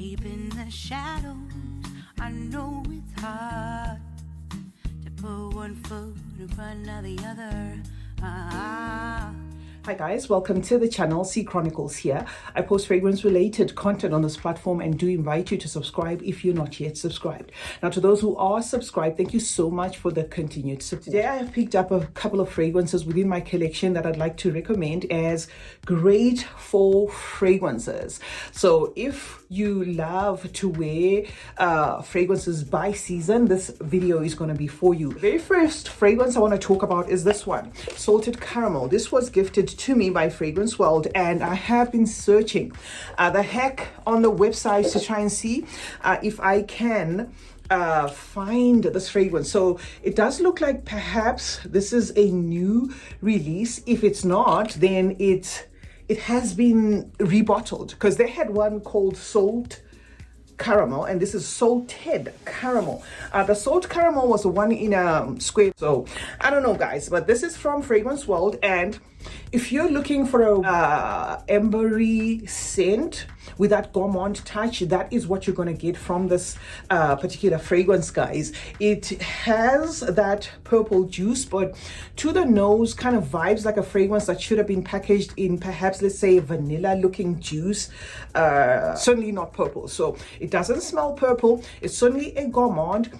Deep in the shadows, I know it's hard to put one foot in front of the other. Hi guys, welcome to the channel. CeeChronicles here. I post fragrance related content on this platform and do invite you to subscribe if you're not yet subscribed. Now, to those who are subscribed, thank you so much for the continued support. Today I have picked up a couple of fragrances within my collection that I'd like to recommend as great fall fragrances. So if you love to wear fragrances by season, this video is going to be for you. The very first fragrance I want to talk about is this one, Salted Caramel. This was gifted to me by Fragrance World, and I have been searching the heck on the website to try and see if I can find this fragrance. So it does look like perhaps this is a new release. If it's not, then it has been rebottled, because they had one called Salt Caramel and this is Salted Caramel. The Salt Caramel was the one in a square. So I don't know guys, but this is from Fragrance World, and if you're looking for a ambery scent with that gourmand touch, that is what you're going to get from this particular fragrance, guys. It has that purple juice, but to the nose kind of vibes like a fragrance that should have been packaged in perhaps, let's say, vanilla looking juice. Certainly not purple. So it doesn't smell purple. It's certainly a gourmand.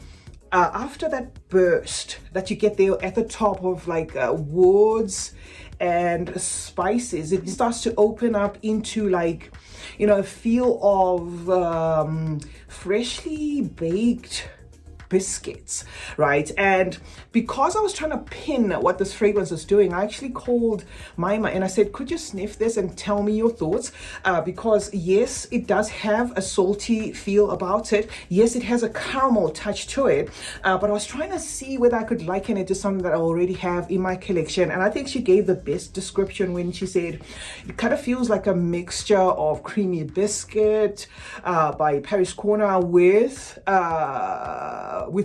After that burst that you get there at the top of like woods and spices, it starts to open up into like, you know, a feel of freshly baked biscuits, right? And because I was trying to pin what this fragrance is doing, I actually called Mima and I said, could you sniff this and tell me your thoughts? Because yes, it does have a salty feel about it. Yes, it has a caramel touch to it, but I was trying to see whether I could liken it to something that I already have in my collection. And I think she gave the best description when she said it kind of feels like a mixture of creamy biscuit by Paris Corner with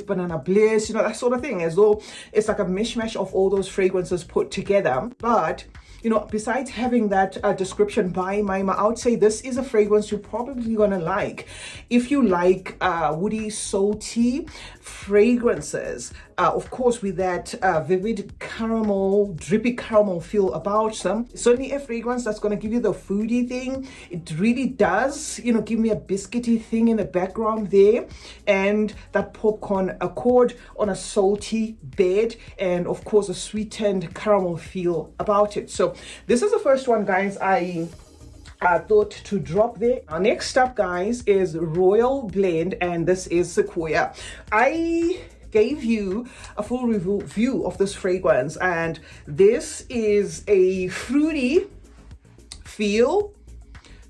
Banana Bliss, you know, that sort of thing, as though it's like a mishmash of all those fragrances put together. But you know, besides having that description by Mima, I would say this is a fragrance you're probably gonna like if you like woody, salty fragrances, of course with that vivid caramel, drippy caramel feel about them. Certainly a fragrance that's gonna give you the foodie thing. It really does, you know, give me a biscuity thing in the background there, and that popcorn accord on a salty bed, and of course a sweetened caramel feel about it. So this is the first one, guys, I thought to drop there. Next up, guys, is Royal Blend, and this is Sequoia. I gave you a full review of this fragrance, and this is a fruity feel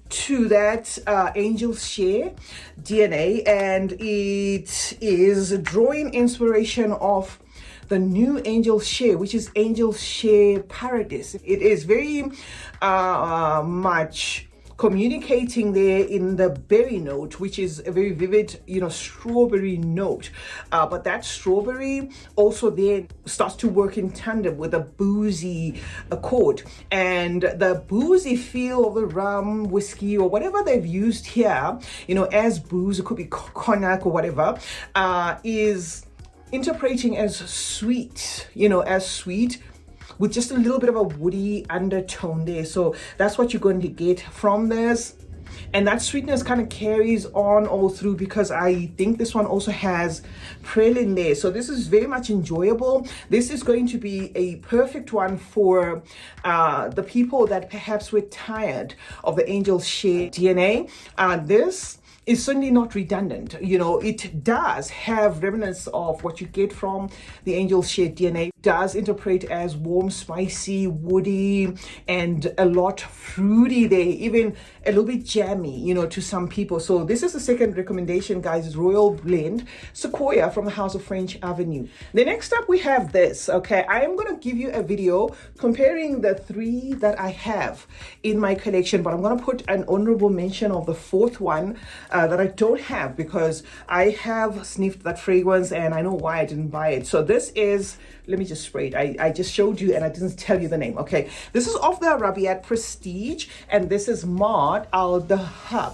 to that Angel's Share DNA, and it is drawing inspiration of the new Angel's Share, which is Angel's Share Paradise. It is very much communicating there in the berry note, which is a very vivid, you know, strawberry note. But that strawberry also then starts to work in tandem with a boozy accord. And the boozy feel of the rum, whiskey, or whatever they've used here, you know, as booze, it could be cognac or whatever, is interpreting as sweet, you know, as sweet with just a little bit of a woody undertone there. So that's what you're going to get from this. And that sweetness kind of carries on all through, because I think this one also has praline there. So this is very much enjoyable. This is going to be a perfect one for the people that perhaps were tired of the Angel's Share DNA. This is certainly not redundant. You know, it does have remnants of what you get from the Angel's Share DNA. It does interpret as warm, spicy, woody, and a lot fruity there, even a little bit jammy, you know, to some people. So this is the second recommendation, guys, is Royal Blend Sequoia from the House of French Avenue. The next up we have this, okay? I am going to give you a video comparing the three that I have in my collection, but I'm going to put an honorable mention of the fourth one that I don't have, because I have sniffed that fragrance and I know why I didn't buy it. So this is, let me just sprayed. I just showed you and I didn't tell you the name. Okay, this is of the Rabiat Prestige, and this is Mahd al dhahab.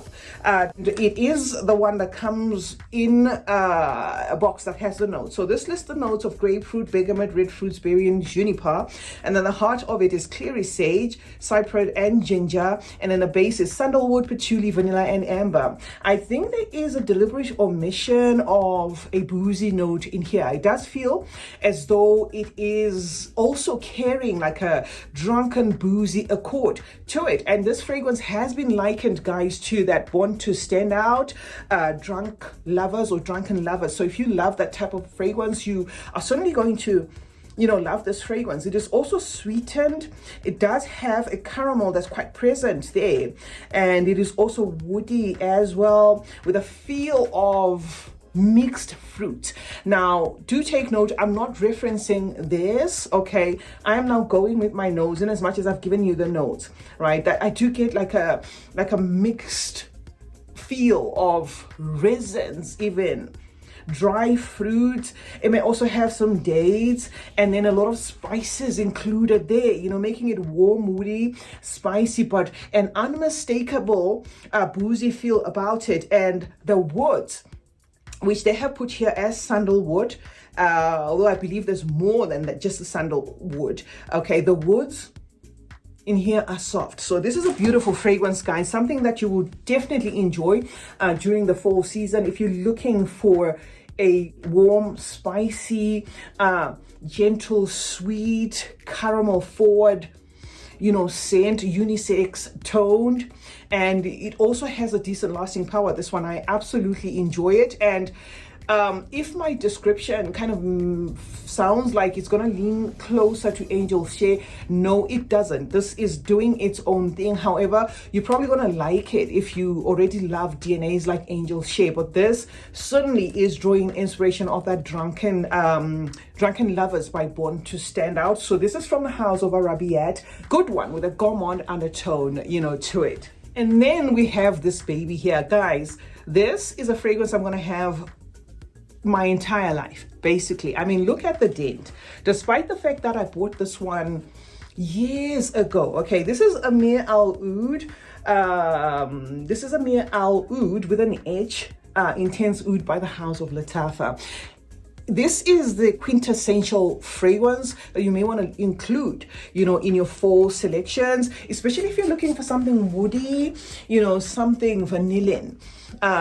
It is the one that comes in a box that has the notes. So this lists the notes of grapefruit, bergamot, red fruits, berry, and juniper. And then the heart of it is clary sage, cypress, and ginger. And then the base is sandalwood, patchouli, vanilla, and amber. I think there is a deliberate omission of a boozy note in here. It does feel as though it is also carrying like a drunken, boozy accord to it. And this fragrance has been likened, guys, to that want to stand out drunk lovers or drunken lovers. So if you love that type of fragrance, you are certainly going to love this fragrance. It is also sweetened. It does have a caramel that's quite present there, and it is also woody as well, with a feel of mixed fruit. Now, do take note, I'm not referencing this, okay? I am now going with my nose, in as much as I've given you the notes, right? That I do get like a mixed feel of resins, even dry fruit. It may also have some dates, and then a lot of spices included there, making it warm, woody, spicy, but an unmistakable boozy feel about it. And the woods, which they have put here as sandalwood, although I believe there's more than that, just the sandalwood. Okay, the woods in here are soft. So this is a beautiful fragrance, guys, something that you will definitely enjoy during the fall season. If you're looking for a warm, spicy, gentle, sweet, caramel forward, scent, unisex toned, and it also has a decent lasting power. This one, I absolutely enjoy it. And if my description kind of sounds like it's gonna lean closer to Angel Shea, no, it doesn't. This is doing its own thing. However, you're probably gonna like it if you already love DNAs like Angel Shea, but this certainly is drawing inspiration of that drunken lovers by Born to Stand Out. So this is from the house of Arabiat, good one with a gourmand undertone, to it. And then we have this baby here, guys. This is a fragrance I'm gonna have my entire life, basically. I mean, look at the dent. Despite the fact that I bought this one years ago. Okay, this is Ameer al oudh. This is Ameer al oudh with an H, intense oud by the house of Latafa. This is the quintessential fragrance that you may want to include, in your fall selections, especially if you're looking for something woody, something vanillin,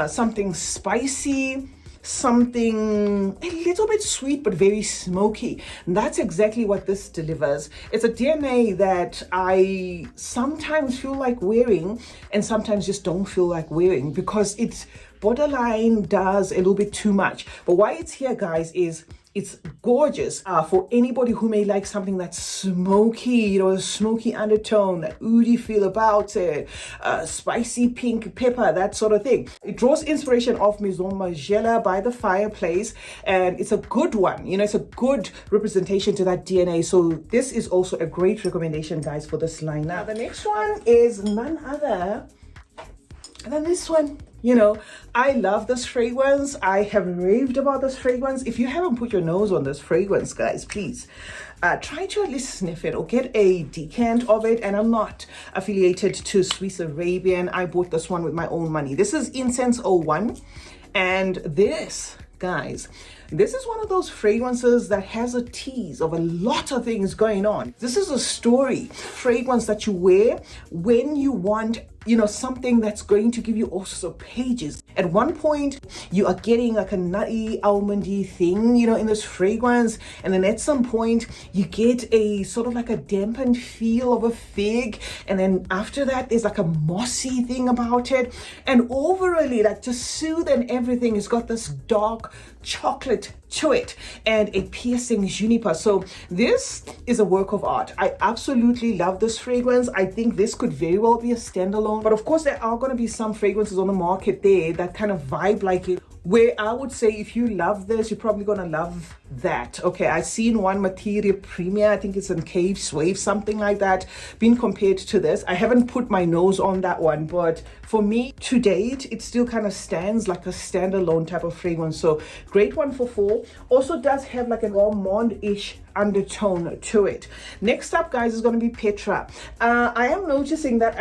something spicy, something a little bit sweet but very smoky. And that's exactly what this delivers. It's a DNA that I sometimes feel like wearing and sometimes just don't feel like wearing, because it's borderline does a little bit too much. But why it's here, guys, is it's gorgeous for anybody who may like something that's smoky, a smoky undertone, that oudhy feel about it, spicy pink pepper, that sort of thing. It draws inspiration of Maison Margiela by the fireplace, and it's a good one. It's a good representation to that DNA. So this is also a great recommendation, guys, for this line. Now, the next one is none other than this one. I love this fragrance. I have raved about this fragrance. If you haven't put your nose on this fragrance, guys, please try to at least sniff it or get a decant of it. And I'm not affiliated to Swiss Arabian. I bought this one with my own money. This is Incense 01. And this, guys, this is one of those fragrances that has a tease of a lot of things going on. This is a story fragrance that you wear when you want something that's going to give you all sorts of pages. At one point, you are getting like a nutty, almondy thing, in this fragrance. And then at some point, you get a sort of like a dampened feel of a fig. And then after that, there's like a mossy thing about it. And overally, like to soothe and everything, it's got this dark chocolate to it and a piercing juniper. So this is a work of art. I absolutely love this fragrance. I think this could very well be a standalone, but of course there are going to be some fragrances on the market there that kind of vibe like it, where I would say if you love this, you're probably going to love that. Okay, I seen one Materia Premier, I think it's in Cave Swave, something like that, being compared to this. I haven't put my nose on that one, but for me to date, it still kind of stands like a standalone type of fragrance. So great one for fall. Also does have like an almond-ish undertone to it. Next up, guys, is going to be Petra. I am noticing that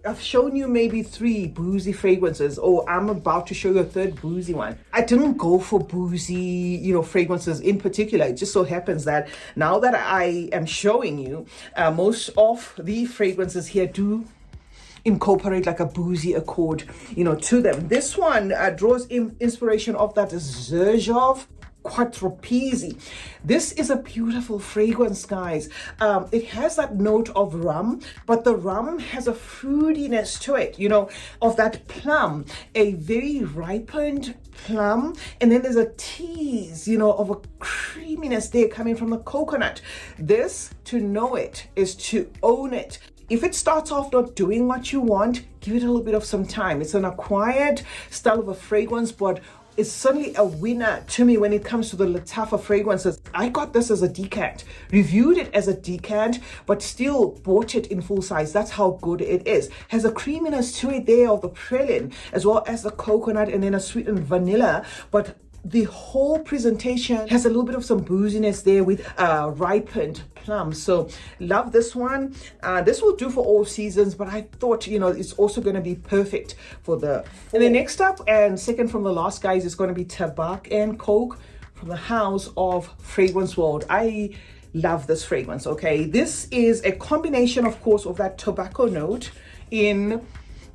I've shown you maybe 3 boozy fragrances, or I'm about to show you a 3rd boozy one. I didn't go for boozy, fragrances in particular. It just so happens that now that I am showing you, most of the fragrances here do incorporate like a boozy accord, to them. This one draws inspiration of that Zerjov Quattropizi. This is a beautiful fragrance, guys. It has that note of rum, but the rum has a fruitiness to it, of that plum, a very ripened plum, and then there's a tease, of a creaminess there coming from the coconut. This, to know it, is to own it. If it starts off not doing what you want, give it a little bit of some time. It's an acquired style of a fragrance, but it's certainly a winner to me when it comes to the Lattafa fragrances. I got this as a decant, reviewed it as a decant, but still bought it in full size. That's how good it is. Has a creaminess to it there of the praline, as well as the coconut, and then a sweetened vanilla, but the whole presentation has a little bit of some booziness there with ripened plum. So love this one. This will do for all seasons, but I thought, it's also going to be perfect for the fall. And then next up, and second from the last, guys, is going to be Tabac and Coke from the house of Fragrance World. I love this fragrance, okay? This is a combination, of course, of that tobacco note in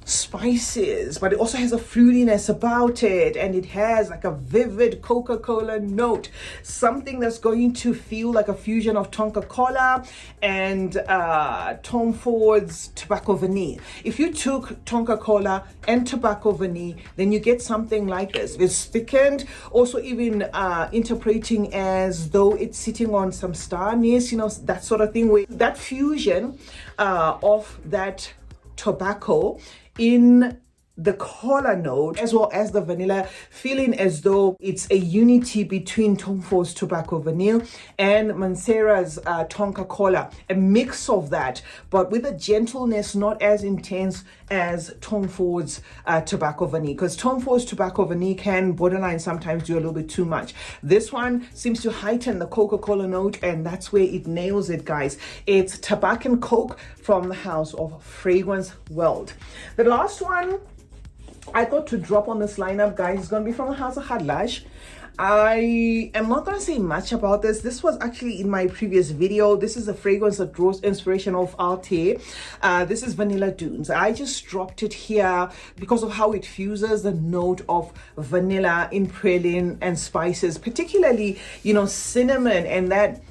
spices, but it also has a fruitiness about it, and it has like a vivid Coca-Cola note, something that's going to feel like a fusion of Tonka Cola and Tom Ford's Tobacco Vanille. If you took Tonka Cola and Tobacco Vanille, then you get something like this. It's thickened, also even interpreting as though it's sitting on some star anise, that sort of thing, where that fusion of that tobacco in the cola note, as well as the vanilla, feeling as though it's a unity between Tom Ford's Tobacco Vanille and Mancera's Tonka Cola, a mix of that, but with a gentleness not as intense as Tom Ford's Tobacco Vanille, because Tom Ford's Tobacco Vanille can borderline sometimes do a little bit too much. This one seems to heighten the Coca-Cola note, and that's where it nails it, guys. It's Tabac and Coke from the house of Fragrance World. The last one I thought to drop on this lineup, guys, is going to be from the house of Hadlash. I am not going to say much about this. This was actually in my previous video. This is a fragrance that draws inspiration of Arte. This is Vanilla Dunes. I just dropped it here because of how it fuses the note of vanilla in praline and spices, particularly, cinnamon and that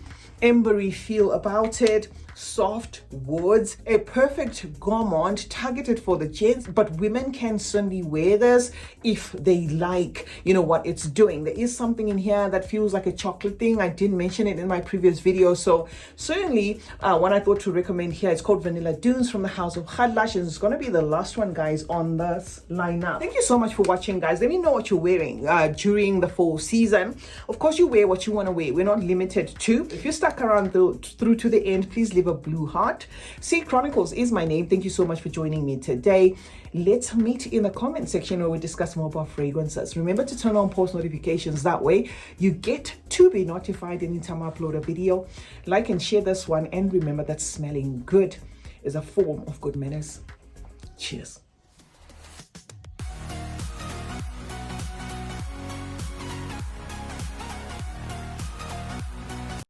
embery feel about it. Soft woods, a perfect gourmand targeted for the gents, but women can certainly wear this if they like, what it's doing. There is something in here that feels like a chocolate thing. I didn't mention it in my previous video, so certainly one I thought to recommend here. It's called Vanilla Dunes from the house of Hadlash, and it's going to be the last one, guys, on this lineup. Thank you so much for watching, guys. Let me know what you're wearing during the fall season. Of course, you wear what you want to wear. We're not limited to. If you stuck around through to the end, please leave a blue heart. CeeChronicles is my name. Thank you so much for joining me today. Let's meet in the comment section where we discuss more about fragrances. Remember to turn on post notifications. That way you get to be notified anytime I upload a video. Like and share this one, and remember that smelling good is a form of good manners. Cheers.